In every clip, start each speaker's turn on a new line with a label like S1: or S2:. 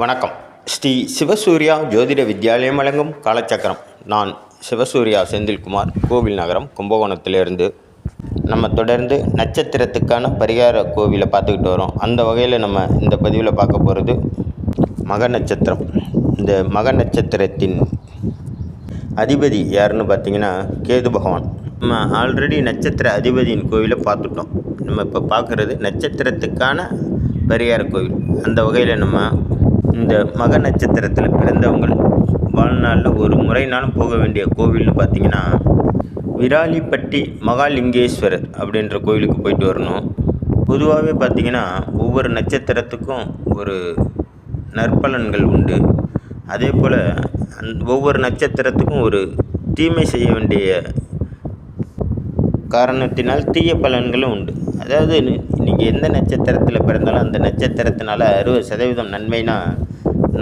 S1: வணக்கம். ஸ்ரீ சிவசூர்யா ஜோதிட வித்யாலயம் வழங்கும் காலச்சக்கரம். நான் சிவசூர்யா செந்தில்குமார், கோவில் நகரம், கும்பகோணத்திலிருந்து. நம்ம தொடர்ந்து நட்சத்திரத்துக்கான பரிகார கோவிலை பார்த்துக்கிட்டு வரோம். அந்த வகையில் நம்ம இந்த பதிவில் பார்க்க போகிறது மக நட்சத்திரம். இந்த மக நட்சத்திரத்தின் அதிபதி யாருன்னு பார்த்திங்கன்னா கேது பகவான். நம்ம ஆல்ரெடி நட்சத்திர அதிபதியின் கோவிலை பார்த்துட்டோம். நம்ம இப்போ பார்க்குறது நட்சத்திரத்துக்கான பரிகார கோவில். அந்த வகையில் நம்ம இந்த மக நட்சத்திரத்தில் பிறந்தவங்கள் வாழ்நாளில் ஒரு முறைனாலும் போக வேண்டிய கோவில்னு பார்த்திங்கன்னா விராலிப்பட்டி மகாலிங்கேஸ்வரர் அப்படின்ற கோவிலுக்கு போயிட்டு வரணும். பொதுவாகவே பார்த்திங்கன்னா ஒவ்வொரு நட்சத்திரத்துக்கும் ஒரு நற்பலன்கள் உண்டு. அதே போல் ஒவ்வொரு நட்சத்திரத்துக்கும் ஒரு தீமை செய்ய வேண்டிய காரணத்தினால் தீய பலன்களும் உண்டு. அதாவது நீங்கள் எந்த நட்சத்திரத்தில் பிறந்தாலும் அந்த நட்சத்திரத்தினால 60% நன்மைனா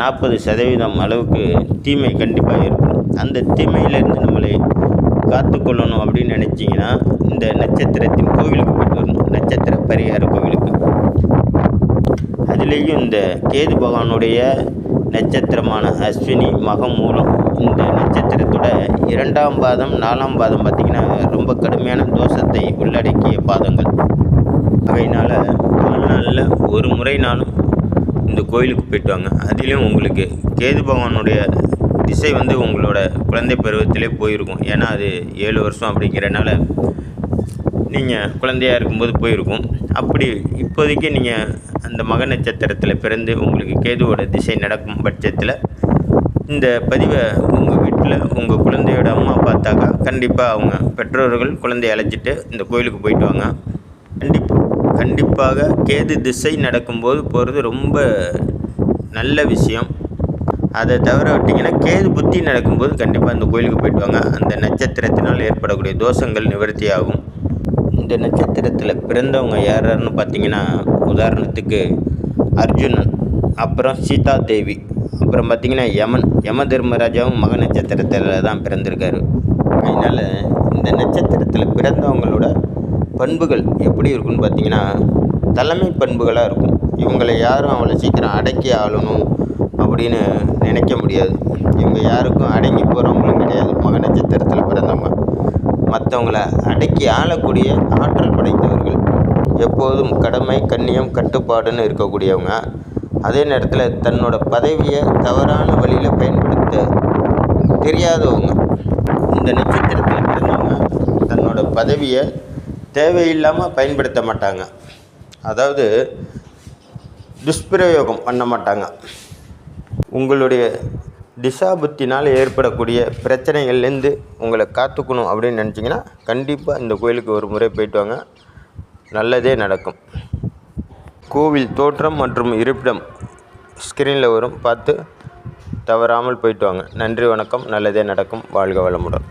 S1: 40% அளவுக்கு தீமை கண்டிப்பாக இருக்கும். அந்த தீமையிலேருந்து நம்மளை காத்துக்கொள்ளணும் அப்படின்னு நினச்சிங்கன்னா இந்த நட்சத்திரத்தின் கோவிலுக்கு போய்ட்டு வரணும், நட்சத்திர பரிகார கோவிலுக்கு. அதுலேயும் இந்த கேது பகவானுடைய நட்சத்திரமான அஸ்வினி, மகம், மூலம் இந்த நட்சத்திரத்தோட 2ஆம் பாதம் 4ஆம் பாதம் பார்த்திங்கன்னா ரொம்ப கடுமையான தோஷத்தை உள்ளடக்கிய பாதங்கள். அவையினால் வாழ்நாளில் ஒரு முறைனாலும் இந்த கோயிலுக்கு போய்ட்டு வாங்க. அதிலும் உங்களுக்கு கேது பகவானுடைய திசை உங்களோட குழந்தை பருவத்திலே போயிருக்கும். ஏன்னா அது 7 வருஷம் அப்படிங்கிறனால நீங்கள் குழந்தையாக இருக்கும்போது போயிருக்கும். அப்படி இப்போதைக்கு நீங்கள் அந்த மக நட்சத்திரத்தில் பிறந்து உங்களுக்கு கேதுவோட திசை நடக்கும் பட்சத்தில் இந்த பதிவை உங்கள் வீட்டில் உங்கள் குழந்தையோட அம்மா பார்த்தாக்கா கண்டிப்பாக அவங்க பெற்றோர்கள் குழந்தையை அழைச்சிட்டு இந்த கோயிலுக்கு போயிட்டு வாங்க. கண்டிப்பாக கேது திசை நடக்கும்போது போகிறது ரொம்ப நல்ல விஷயம். அதை தவிர விட்டிங்கன்னா கேது புத்தி நடக்கும்போது கண்டிப்பாக இந்த கோயிலுக்கு போயிட்டு வாங்க. அந்த நட்சத்திரத்தினால் ஏற்படக்கூடிய தோஷங்கள் நிவர்த்தி ஆகும். இந்த நட்சத்திரத்தில் பிறந்தவங்க யாருன்னு பார்த்தீங்கன்னா உதாரணத்துக்கு அர்ஜுனன், அப்புறம் சீதா தேவி, அப்புறம் பார்த்திங்கன்னா யம தர்மராஜாவும் மக நட்சத்திரத்தில் தான் பிறந்திருக்காரு. அதனால் இந்த நட்சத்திரத்தில் பிறந்தவங்களோட பண்புகள் எப்படி இருக்குன்னு பார்த்திங்கன்னா தலைமை பண்புகளாக இருக்கும். இவங்களை யாரும் அவ்வளோ சீக்கிரம் அடக்கி ஆளணும் அப்படின்னு நினைக்க முடியாது. இவங்க யாருக்கும் அடங்கி போகிறவங்களும் கிடையாது. மக நட்சத்திரத்தில் பிறந்தவங்க மற்றவங்கள அடக்கி ஆளக்கூடிய ஆற்றல் படைத்தவர்கள். எப்போதும் கடமை, கண்ணியம், கட்டுப்பாடுன்னு இருக்கக்கூடியவங்க. அதே நேரத்தில் தன்னோட பதவியை தவறான வழியில் பயன்படுத்த தெரியாதவங்க. இந்த நட்சத்திரத்தில் பிறந்தவங்க தன்னோட பதவியை தேவையில்லாமல் பயன்படுத்த மாட்டாங்க. அதாவது துஷ்பிரயோகம் பண்ண மாட்டாங்க. உங்களுடைய திசாபுத்தினால் ஏற்படக்கூடிய பிரச்சனைகள்லேருந்து உங்களை காத்துக்கணும் அப்படின்னு நினச்சிங்கன்னா கண்டிப்பாக இந்த கோயிலுக்கு ஒரு முறை போயிட்டு வாங்க, நல்லதே நடக்கும். கோவில் தோற்றம் மற்றும் இருப்பிடம் ஸ்க்ரீனில் வரும், பார்த்து தவறாமல் போயிட்டு வாங்க. நன்றி, வணக்கம். நல்லதே நடக்கும். வாழ்க வளமுடன்.